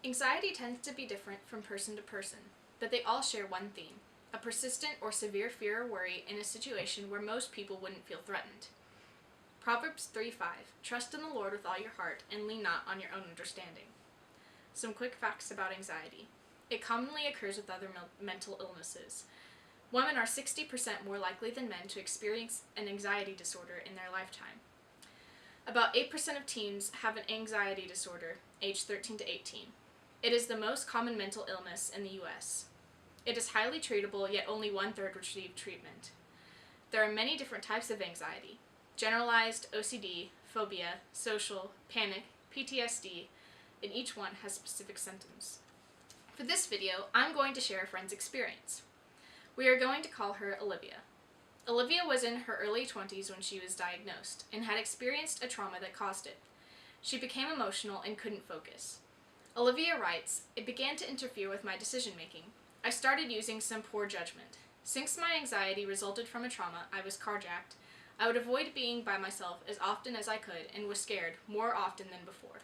Anxiety tends to be different from person to person, but they all share one theme: a persistent or severe fear or worry in a situation where most people wouldn't feel threatened. Proverbs 3:5, trust in the Lord with all your heart and lean not on your own understanding. Some quick facts about anxiety. It commonly occurs with other mental illnesses. Women are 60% more likely than men to experience an anxiety disorder in their lifetime. About 8% of teens have an anxiety disorder, aged 13 to 18. It is the most common mental illness in the U.S. It is highly treatable, yet only 1/3 receive treatment. There are many different types of anxiety: generalized, OCD, phobia, social, panic, PTSD, and each one has specific symptoms. For this video, I'm going to share a friend's experience. We are going to call her Olivia. Olivia was in her early 20s when she was diagnosed and had experienced a trauma that caused it. She became emotional and couldn't focus. Olivia writes, "It began to interfere with my decision-making. I started using some poor judgment. Since my anxiety resulted from a trauma, I was carjacked. I would avoid being by myself as often as I could and was scared more often than before."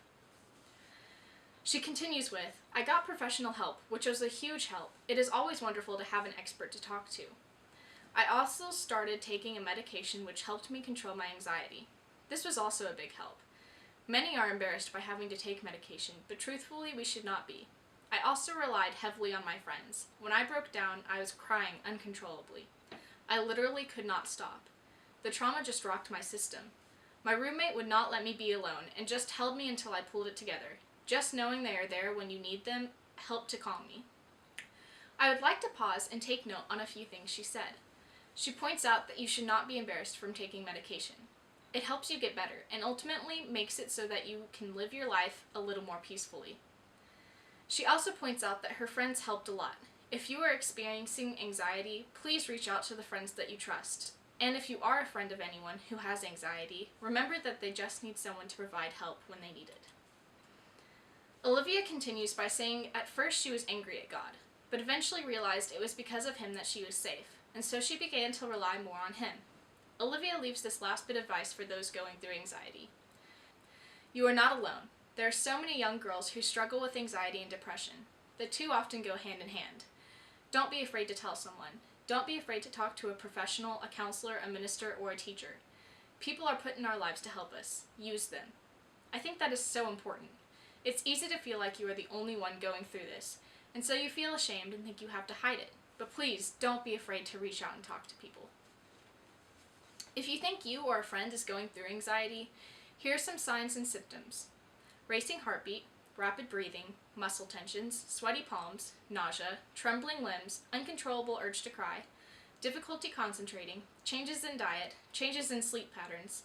She continues with, "I got professional help, which was a huge help. It is always wonderful to have an expert to talk to. I also started taking a medication which helped me control my anxiety. This was also a big help. Many are embarrassed by having to take medication, but truthfully, we should not be. I also relied heavily on my friends. When I broke down, I was crying uncontrollably. I literally could not stop. The trauma just rocked my system. My roommate would not let me be alone and just held me until I pulled it together. Just knowing they are there when you need them helped to calm me." I would like to pause and take note on a few things she said. She points out that you should not be embarrassed from taking medication. It helps you get better and ultimately makes it so that you can live your life a little more peacefully. She also points out that her friends helped a lot. If you are experiencing anxiety, please reach out to the friends that you trust. And if you are a friend of anyone who has anxiety, remember that they just need someone to provide help when they need it. Olivia continues by saying at first she was angry at God, but eventually realized it was because of him that she was safe, and so she began to rely more on him. Olivia leaves this last bit of advice for those going through anxiety. You are not alone. There are so many young girls who struggle with anxiety and depression. The two often go hand in hand. Don't be afraid to tell someone. Don't be afraid to talk to a professional, a counselor, a minister, or a teacher. People are put in our lives to help us. Use them. I think that is so important. It's easy to feel like you are the only one going through this, and so you feel ashamed and think you have to hide it. But please, don't be afraid to reach out and talk to people. If you think you or a friend is going through anxiety, here are some signs and symptoms: racing heartbeat, rapid breathing, muscle tensions, sweaty palms, nausea, trembling limbs, uncontrollable urge to cry, difficulty concentrating, changes in diet, changes in sleep patterns,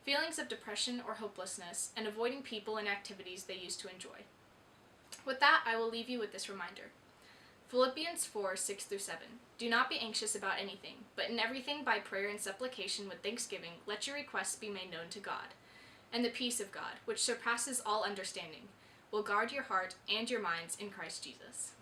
feelings of depression or hopelessness, and avoiding people and activities they used to enjoy. With that, I will leave you with this reminder. Philippians 4:6-7. Do not be anxious about anything, but in everything by prayer and supplication with thanksgiving, let your requests be made known to God. And the peace of God, which surpasses all understanding, will guard your heart and your minds in Christ Jesus.